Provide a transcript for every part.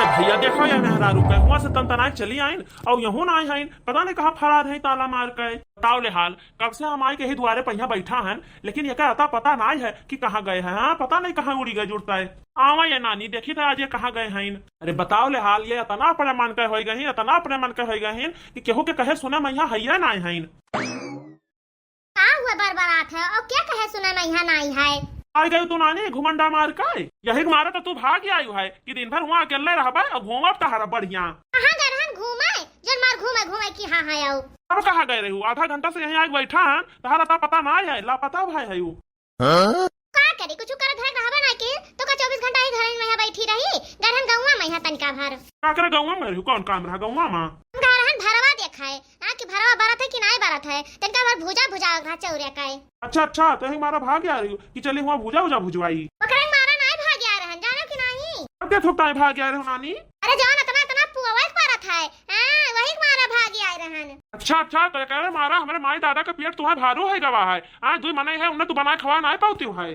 भैया देखो ये मेहरारू के हुआ से तनतनाए चली आइन और यहू ना आइन पता नहीं कहाँ फरार है ताला मार के। बताओ ले हाल कब से हम आए के ही द्वारे पर यहाँ बैठा है लेकिन ये कहता पता नहीं है कि कहाँ गए हैं। हाँ पता नहीं कहाँ उड़ी गए जुड़ता है। आवा ये नानी देखी था आज ये कहाँ गए हैं। अरे बताओ ले हाल ये इतना अपने मन के हो गए इतना अपने मन के हो गए कि केहू के कहे सुने मैं यहाँ हैया ना है। का हुआ बरबरात है और क्या कहे सुने मैं यहाँ नहीं है। आई गई तू नानी घुमंडा मार के यही मारा तो तू भाग आयु है कि दिन भर वहाँ अकेले रहबे और घूमब तहरा बढ़िया। कहाँ गए रहन घूमे जन मार घूमे घूमे की हाँ है आओ। अब कहाँ गए रहू आधा घंटा से यहीं आके बैठा है तहरा ता पता ना है लापता भाई है यू। का करी कुछ करत है रहबे ना के तो का 24 घंटा ही घर में यहाँ बैठी रही गरहन गौवा में यहाँ तनिका भर का करे गौवा में रहू कौन काम रहा गौवा में गरहन भरवा देखा है हां कि भरवा बरत है कि नहीं बरत है तनिका भर भुजा भुजा घा चौरिया का है। अच्छा तो ही मारा भाग आ रही कि चली हुआ भुजा भुजा भुजवाई पकड़े मारा नहीं भाग आ रहन जानो कि नहीं। अब क्या थोकता है भाग आ रहे हो नानी। अरे जान इतना इतना पुआवा परत है हां वही मारा भाग आ रहन। अच्छा तो कह रहे मारा हमारे माई दादा का पेट तुम्हारे भारू है गवा है आज दुई मने है उन्हें तू बना खवा नहीं पाती है।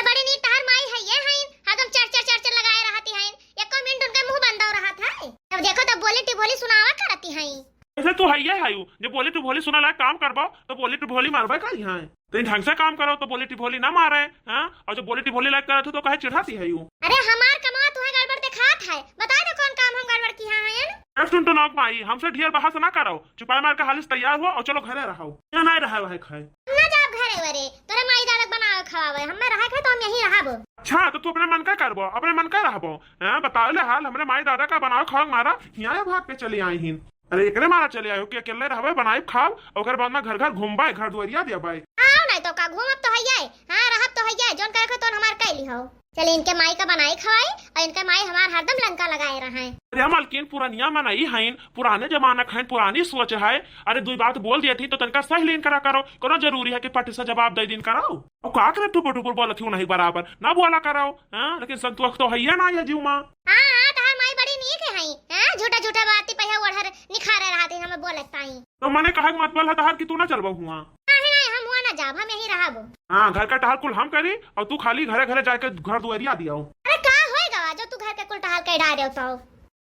बड़ी नी तार माई है ये है हदम चर लगाए रहती है एक मिनट उनका मुंह बंद हो रहा था अब देखो तो बोली टिभोली सुनावा करती है। ऐसे तू है हायू जब बोली टिभोली सुना लायक काम करबो तो बोली टिभोली मारबे का यहाँ तो ढंग से काम करो तो बोली टिभोली ना मारे हाँ और जब बोली टिभोली लायक करे तो कहे चिढ़ाती है यू। अरे हमार कमावा तुम्हें गड़बड़ दिखात है बता दो कौन काम हम गड़बड़ किया है। सुन तो नौक माई हमसे ढेर बहस ना करो चुपाई मार के हालिस तैयार हुआ और चलो घरे रहो यहाँ नहीं रहा है खाए ना जाब घरे वरे तोरे माई दादा बनावे खवावे हम में रहा के तो हम यहीं रहबो। अच्छा तो तू अपने मन का करबो अपने मन का रहबो हां बताओ ले हाल हमरे माई दादा का बनाओ खाओ मारा यहाँ भाग के चली आई हिन। अरे एकरे मारा चले आयो कि अकेले रहबे बनाई खाओ और घर बाद में घर घर घूमबे घर दुआरिया देबे हां नहीं तो का घूमब तो हइये हां रहब तो हइये जोन करे तो हमार कैली हो चले इनके माई का बनाई खवाई और इनके माई हमार हरदम लंका लगाए रहा है। अरे मालकिन पुरानिया में नहीं है पुराने जमाना का पुरानी सोच है। अरे दो बात बोल दिए थी तो तनका सही लीन करा करो करो जरूरी है कि पट से जवाब दे दिन कराओ और का करे टुपुर टुपुर बोलत हूं नहीं बराबर ना बोला कराओ हां लेकिन संतोष तो है ना ये जीव मां। हां तार माई बड़ी नीक है हां झूठा झूठा बात पे ओढ़र निखारे रहते हमें बोलताई तो मैंने कहा मत बोल है कि तू ना चलबो हुआ हम हुआ ना जाब हम यहीं रहबो। हां घर का टहल कुल हम करी और तू खाली घरे घरे जाके घर दुआरिया दियाओ। अरे का होएगा जो तू घर के कुल टहल के डाल देओ तो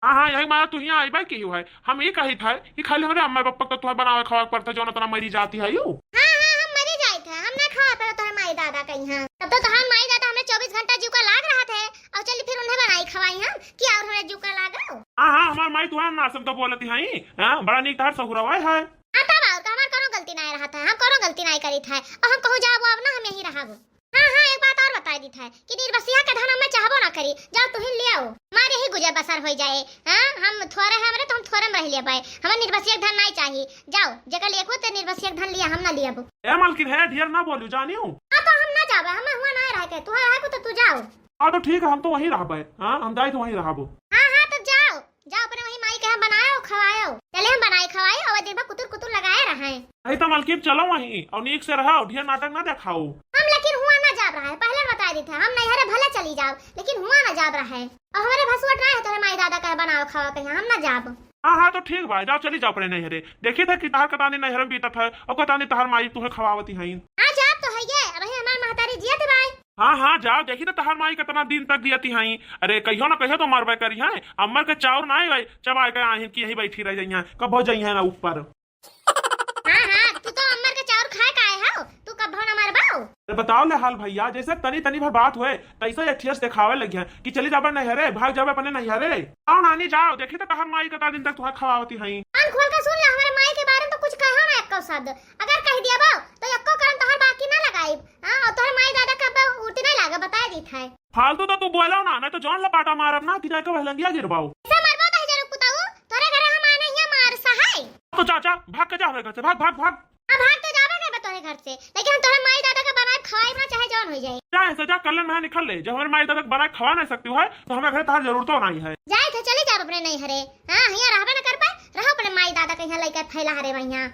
हाँ यही मारा तू यहाँ आईबा की है हम ये कही था कि खाली हमारे अम्मा पापा को तुम्हें बनावे खावा पड़ता जो ना तना मरी जाती है यू। हां हम मरी जाए थे हम ना खावा पे तो माई दादा का यहाँ तब तो हम माई दादा हमें 24 घंटा जीव का लाग रहा थे और चली फिर उन्हें बनाई खवाई हम कि और हमें जीव का लागा। हां हमार माई तुम्हारा नासम तो बोलती है हां बड़ा नीक तार सहुरवाई है आता बात का हमार कोनो गलती नहीं रहा था हम कोनो गलती नहीं करी था और हम कहू जाबो अब ना हम यहीं रहबो। हां एक बात और बता दी था कि निर्बसिया का धन हम चाहबो ना करी जाओ तू ही ले आओ मारे ही गुजर बसर हो जाए हां हम थोड़े हमरे तो हम थोड़े में रह ले पाए हमें निर्बसिया का धन नहीं चाहिए जाओ जगह लेको तो निर्बसिया का धन लिया हम ना लियाबो। ए मालकिन है ढेर ना बोलू जानियो हां तो हम ना जाबे हम हुआ ना रह के तू है को तो तू जाओ। हां तो ठीक है हम तो वहीं रहबे हां हम जाई तो वहीं रहबो। हां तो जाओ जाओ अपने वही माई के हम बनाओ खवाओ चले हम बनाई खवाई और दिन भर कुतुर कुतुर लगाए रहे नहीं तो मालकिन चलो वहीं और नीक से रहो ढेर नाटक ना दिखाओ। हम लेकिन हुआ ना जा रहा है पहले बता दी था हम नहीं हरे भले चली जाओ लेकिन हुआ ना जा रहा है और हमारे भसुआ ट्राई है तो माई दादा का बनाओ खावा के हम ना जाब। हाँ तो ठीक भाई जाओ चली जाओ अपने नहरे देखी था कि तार कतानी नहर में बीतत है और कतानी तहर माई तुम्हें खवावती है। हां जाब तो है ये अरे हमार महतारी जियत भाई। हाँ जाओ देखी तो तहर माई कितना दिन तक दियती है। अरे कहियो ना कहियो तो मरबे करी है अम्मर के चाउर ना आई चबा के आही की यही बैठी रह जाई है कब हो जाई है ना ऊपर। हां तू तो अम्मर के चाउर खाए का है हो तू कब हो ना मरबाओ। अरे बताओ ले हाल भैया जैसे तनी तनी भर बात हुए तैसे अठियस दिखावे लगे कि चली जाबे नहरे भाग जाबे अपने नहरे आओ नानी जाओ देखी तो तहर माई कितना दिन तक तुम्हें खवावती है। कान खोल के सुन ले हमारे माई के बारे में तो कुछ कहो ना एको शब्द अगर कह दिया बा तो एको करम तोहर बाकी ना लगाई हां और तोहर माई दादा का उल्टी नहीं लागे बता दी था फालतू तो तू बोलो ना नहीं तो जान लपाटा मारब ना कि जाके वहलंगिया गिरबाऊ ऐसे मरबो तो जरूर पुताऊ तोरे घरे हम आने हिया मार सहाय तो चाचा भाग के जा हमारे घर से भाग भाग भाग। हां भाग तो जाबे के तोरे घर से लेकिन हम तोहर माई दादा का बनाए खवाई ना चाहे जौन हो जाए जा ऐसे जा कल में निकल ले जब हमारे माई दादा बना खवा नहीं सकती है तो हमें घर तार जरूरत तो नहीं है। जाए थे चले जाब अपने नहीं हरे हां हिया रहबे ना कर पाए रहो अपने माई दादा के यहाँ लेकर फैला हरे भैया।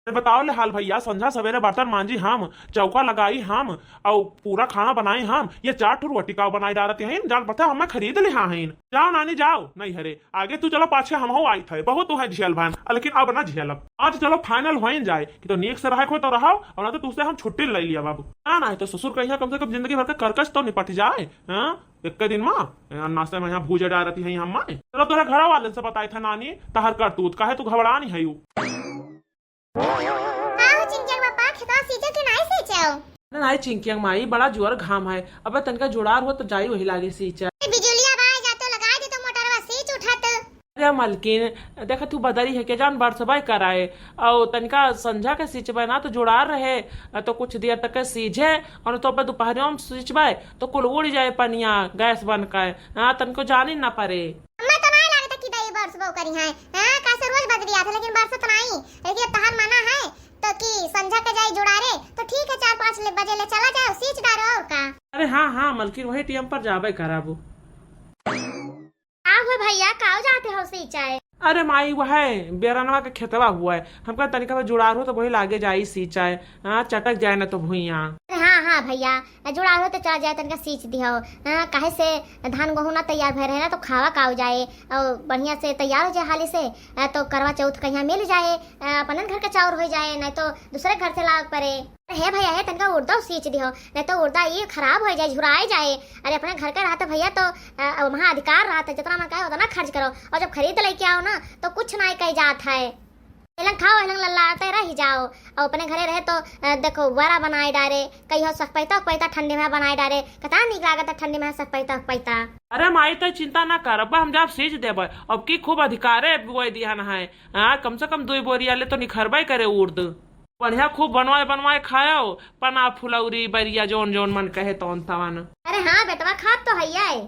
बताओ ले हाल भैया, संझा सवेरे बर्तन मांजी हम, चौका लगाई हम, और पूरा खाना बनाई हम, ये 4 ठो रोटी का बनाई डालते हैं जान पता हमें खरीद ले हाँ हैं। जाओ नानी जाओ, नहीं हरे आगे तू चलो पाछे हम हो आई थे बहुत तू है झेल भान, लेकिन अब ना झेलब। आज चलो फाइनल हो जाए कि तो नीक से रहे हो तो रहो, और ना तो तुझसे हम छुट्टी ले लिया बाबू। ना तो ससुर कहिया कम से कम जिंदगी भर का कर्कश तो निपट जाए। हाँ एक दिन माँ नाश्ते में यहाँ भूजे डाल रही है हम। चलो तोरे घर वाले से बताई था नानी तहर करतूत काहे तू घबरा नहीं है। नहीं चिंकियंग माई बड़ा जोर घाम है, अब तनका जुड़ार हो तो जाई वही लागे सींचा। बिजुलिया बाय जा तो लगा दे तो मोटरवा सींच उठात। अरे मलकिन देखा तू बदरी है के जान बरसबाई कराए, और तनका संझा के सींचबे ना तो जुड़ार रहे तो कुछ देर तक सीझे, और तो दोपहरियों में सींचबे तो कुल उड़ जाए पनिया गैस बन के, तनको जानी ना पड़े। मैं तो नहीं लगता कि दई बरस बो करी है, हां कैसे रोज बदली आता लेकिन बरस तो नहीं, लेकिन तहार मना है तो कि संझा के जाई जुड़ारे तो ठीक है 4-5 बजे ले चला जाओ सींच डारो और का। अरे हाँ मलकिन वही टाइम पर जाबे कराबू। आओ भैया काओ जाते हो सींचाए। अरे माई वह है बेरनवा के खेतवा हुआ है, हमका तनिका जुड़ार हो तो वही लागे जाई सींचाए, चटक जाए ना तो भुइया। हाँ भैया जुड़ा हो तो चला जाए तनका सींच दियो, काहे से धान गेहूं ना तैयार भय रहे ना तो खावा काओ जाए और बढ़िया से तैयार हो जाए हाली से, तो करवा चौथ कहीं मिल जाए, अपन घर के चाउर हो जाए, नहीं तो दूसरे घर से लाग पड़े। है भैया है तनका उड़दा सींच दियो, नहीं तो उड़दा ये खराब हो जाए झुराए जाए। अरे अपने घर का रहता भैया तो वहाँ अधिकार रहता जितना मन कहे उतना खर्च करो, और जब खरीद लेके आओ ना तो कुछ नहीं कही जात है। एलंग खाओ एलंग लल्लाते रह जाओ, और अपने घरे रहे तो देखो बड़ा बनाए डारे कहीं सकपैता ठंडे में बनाए डारे, कता निक लागत ठंडे में सकपैता। अरे माई तो चिंता ना कर, अब हम जब सींच देबे अब की खूब अधिकारे बुआई दिया ना है, कम से कम 2 बोरिया ले तो निखरबे करे उर्द, बढ़िया खूब बनवाए खाओ पना फुलौरी बरिया जोन जोन मन कहे तौन तवन। अरे हाँ बेटवा खात तो हैया है।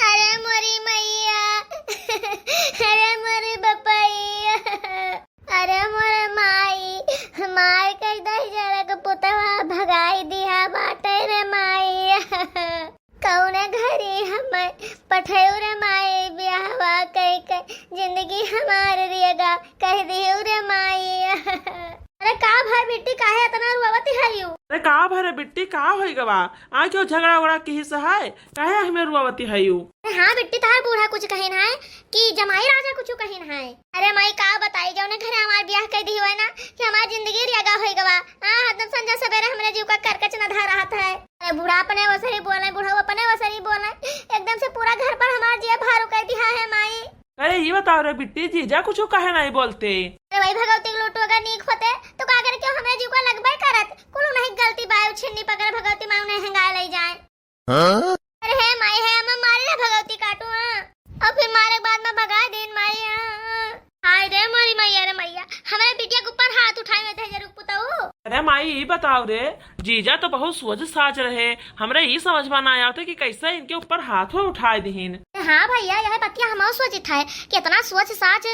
अरे मोरी मैया अरे मोरी बपैया अरे मोरे माई मार कर दही जरा के पुतवा भगाई दिया बाटे रे माई कौने घरी हमें पठेउ रे माई ब्याहवा कह जिंदगी हमारे रियगा कह दियो रे माई। अरे का भाई बेटी काहे इतना रुआवती हरियो। अरे का भरे बिट्टी का होई गवा आ क्यों झगड़ा उगड़ा की हिस्सा है काहे हमें रुआवती हयू। हाँ बेटी तार बूढ़ा कुछ कहिन है कि जमाई राजा कुछ कहिन है। अरे माई का बताई जौने घरे हमार ब्याह कर दी हुआ ना कि हमार जिंदगी रियागा होई गवा, एकदम संजा सवेरे हमरे जीव का करकच न धा रहा था। अरे बूढ़ा अपने वसरी बोले बूढ़ा अपने वसरी बोले, एकदम से पूरा घर पर हमार जिया भारू कर दिया है माई। अरे ये बताओ रे बिट्टी जीजा कुछ कहे नहीं बोलते। अरे भाई भगवती लूटो अगर नीक होते तो का करे क्यों हमरे जीव को लगबे करत, कुल नहीं गलती बाय छिन्नी पकड़ भगवती मां ने हंगा ले जाए। अरे है माई है हम मारे रे भगवती काटू और फिर मारे के बाद में भगा देन माई। हाय रे मोरी मैया रे मैया हमारे बिटिया के ऊपर हाथ उठाए में थे जरूर पुताऊ। अरे माई ये बताओ रे जीजा तो बहुत सोच साच रहे, हमरे ये समझ में ना आया था कि कैसे इनके ऊपर हाथ उठाए दीन। हाँ भैया यह बतिया हम सोचित है कि इतना सोच साच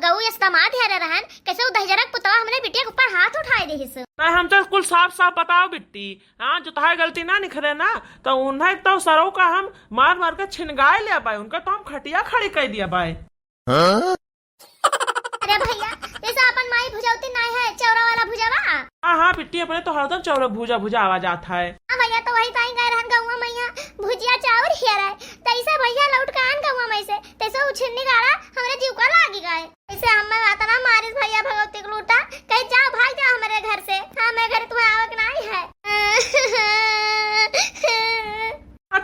गऊ इस्तेमाल ध्यान रहन कैसे दहजरक पुतवा हमरे बिटिया के ऊपर हाथ उठाए दिहिस। हम तो कुल साफ बताओ बिट्टी, जो तुम्हारी गलती ना निखरे ना तो उन्हें तो सरों का हम मार के छिनगाए लिया पाए, उनका तो हम खटिया खड़ी कर दिया पाए। अरे भैया जैसा अपन माई भुजावती नहीं है चौरा वाला भुजावा। हाँ बिट्टी अपने तो हरदम चौरा भुजा आवाज आता है। हाँ भैया तो वही ताई गए रहन गौवा मैया भुजिया चावल हिया रहे तैसे भैया लौट के आन गौवा में से तैसे उछिन्नी गाड़ा हमरे जीव का लागी गए। इसे हमें आता ना मारिस भैया भगवती को लूटा कहीं जाओ भाग जाओ हमारे घर से, हाँ मेरे घर तुम्हें आवक नहीं है।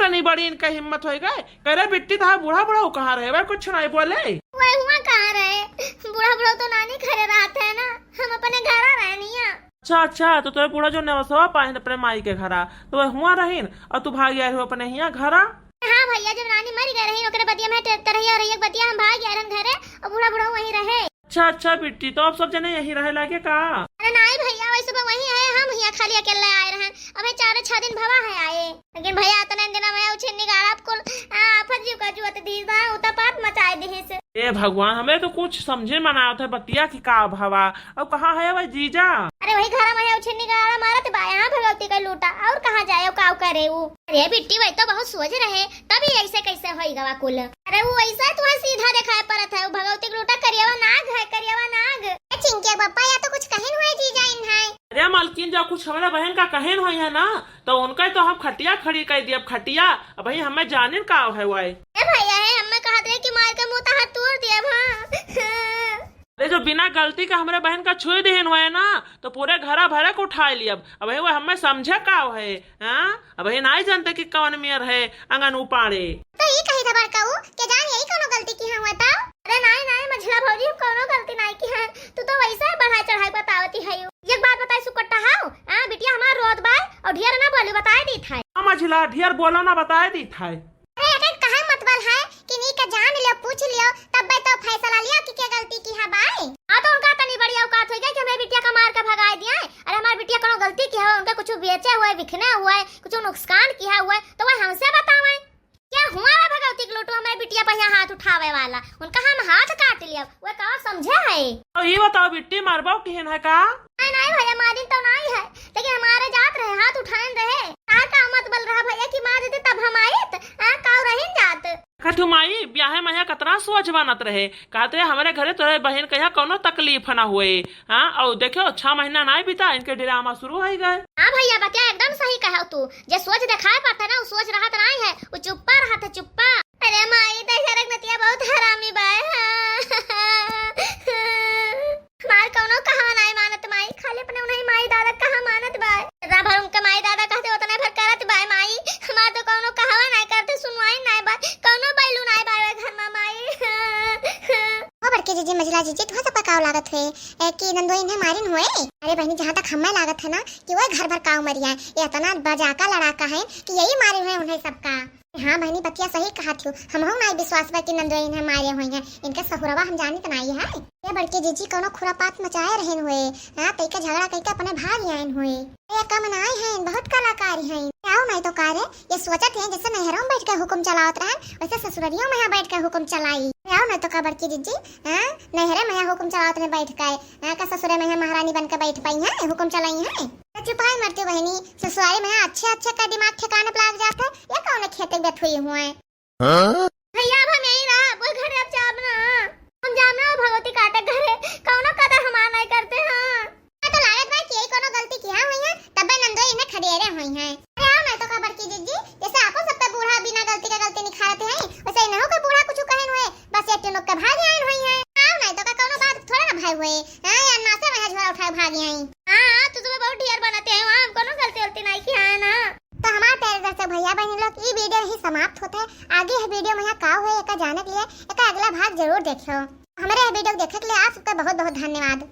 नहीं बड़ी इनका हिम्मत हो गए कह रहे बिट्टी था बूढ़ा कहाँ रहे वह कुछ नहीं बोले। वह हुआ कहाँ रहे बूढ़ा तो नानी खड़े रहते है ना, हम अपने घर रहे नहीं। अच्छा तो तुम्हें बूढ़ा जो नवसवा पाए अपने माई के घरा तो वह हुआ रहीन और तू भाग गया हो अपने यहाँ घरा। हाँ भैया जब नानी मर गए रही ओकरे बतिया में तरहिया और एक बतिया हम भाग गए रहन घरे और बूढ़ा वहीं रहे। अच्छा बिट्टी तो अब सब जने यही रहे लागे का। अरे नहीं भैया वैसे तो वही है, हम यहाँ खाली अकेले आए रहे अबे 4-6 दिन भवा है आए, लेकिन भैया इतने दिन में उछिन्नी गाड़ा कुल आफत जीव का जुअत दी बा उता पात मचाए दी से। ए भगवान हमें तो कुछ समझे मना था बतिया की का भावा अब कहाँ है वह जीजा। अरे वही घर में उछिन्नी गाड़ा मारा तो बाया भगवती का लूटा और कहाँ जाए काव करे वो। अरे बिट्टी वही तो बहुत सोच रहे तभी ऐसे कैसे होई गवा कुल। अरे वो ऐसा तुम्हें सीधा दिखाई पड़ता है, वो भगवती का लूटा करियावा नाग है करियावा नाग। पिंकी पापा या तो कुछ कहिन हुए जीजा इन है। अरे मालकिन जब कुछ हमारे बहन का कहन हो है ना तो उनका तो हम खटिया खड़ी कर दिया खटिया। अब भाई हमें जाने का है वाई ए भैया है हमें कहा दे कि मार के मुंह हाथ तोड़ दिया हां। अरे जो बिना गलती का हमारे बहन का छुई देन हुआ है ना तो पूरे घरा भरे को उठा लिया। अब भाई वो हमें समझे का है हाँ। अब भाई नहीं जानते कि कौन मेयर है अंगन उपाड़े तो ये कही था बड़का वो के जान यही कोनो गलती की है हुआ। अरे नहीं मझला भौजी हम कोनो गलती नहीं की है। तू तो वैसे ही बढ़ाई चढ़ाई बतावती है। एक बात बताई सुकट्टा हाउ हां बिटिया हमार रोत बाय और ढेर ना बोली बताए दी था। हां मझला ढेर बोला ना बताए दी था। अरे एक कहा मतबल है कि नी का जान लियो पूछ लियो तब बे तो फैसला लिया कि क्या गलती की है भाई। हां तो उनका तनी बड़ी औकात हो गई कि हमें बिटिया का मार के भगा दिया है। अरे हमारी बिटिया कोनो गलती की है उनका कुछ बेचे हुए बिखने हुए कुछ नुकसान किया हुआ तो वह हमसे बतावे क्या हुआ है भगवती के लोटो हमारी बिटिया पर यहाँ हाथ उठावे वाला उनका हम हाथ काट लिया वो का समझे है। और ये बताओ बिट्टी मारबाओ किहन है का नहीं भैया मारिन तो नहीं है लेकिन हमारे जात रहे हाथ उठान रहे का मत बल रहा भैया कि मार देते तब हम आए का रहीन जात कठुमाई ब्याहे में कतना सोच बनत रहे कहते हमारे घरे तोरे बहन के यहाँ कोनो तकलीफ ना हुए हाँ। और देखो 6 महीना नहीं बीता इनके ड्रामा शुरू हो गए। हाँ भैया बतिया एकदम सही कहा तू जे सोच दिखाए पाता ना वो सोच रहा था नहीं है वो चुप्पा रहा था चुप्पा। अरे माई दशरथ नतिया बहुत हरामी बाय मार कौनो कहा नहीं मानत माई खाली अपने उन्हें माई दादा कहा मानत बाय रा भर उनके माई दादा कहते उतने भर करत बाय माई हमार तो कौनो कहावा नहीं करते सुनवाई नहीं बाय कौनो बैलू नहीं बाय घर में माई। वो बड़के जीजी मजला जीजी तो सब काव लागत है कि नंदोई इन्हें मारिन हुए। अरे बहनी जहाँ तक हमें लागत है ना कि वो घर भर काव मरिया ये इतना बजाका लड़ाका है कि यही मारे हुए उन्हें सबका। हाँ बहनी बतिया सही कहा थी हम हो नहीं विश्वास बा कि नंदोई इन्हें मारे हुए हैं इनका सहुरवा हम जानी तो नहीं है। ये बड़के जीजी कोनो खुरापात मचाए रहे हुए हाँ तई का झगड़ा कई का अपने भाग आए हुए ये कम नहीं है बहुत कलाकारी है। आओ नहीं तो कारे ये सोचत है जैसे नहरों में बैठ के हुक्म चलावत रहे वैसे ससुररियों में बैठ के हुक्म चलाई। आओ नहीं तो का बड़की जीजी हाँ नहरे में हुक्म चलावत रहे बैठ के का ससुरे में महारानी बन के बैठ पाई है हुक्म चलाई है। चुपाई मरते बहनी ससुराली में अच्छे का दिमाग ठिकाने पर लग जाता है या कौन खेते बैठ हुई हुए भैया अब हम यही रहा वो घर अब जाना हम जाना भगवती काटे घरे कौनो कदर हम नहीं करते हां तो लागत भाई कि कोनो गलती किया हुई है तब नंदोई इन्हें खड़ेरे हुई है। अरे आओ नहीं तो का बड़की जीजी जैसे आपो सब पे बूढ़ा बिना गलती का गलती निखारते हैं वैसे इन्हों का बूढ़ा कुछ कहन हुए बस एक टिनक के भाग आई हुई है। आओ नहीं तो का कोनो बात थोड़ा ना भाई हुए हां या नासे में झोला उठा भाग आई हां तो तुम्हें बहुत ढेर बनाते हैं हम कोनो गलती नहीं की है ना। तो हमारे प्यारे दर्शक भैया बहन लोग ये वीडियो ही समाप्त होता है। आगे है वीडियो में का हुए जानने के लिए अगला भाग जरूर देखियो। हमारे वीडियो देखने के लिए आप सबका बहुत बहुत धन्यवाद।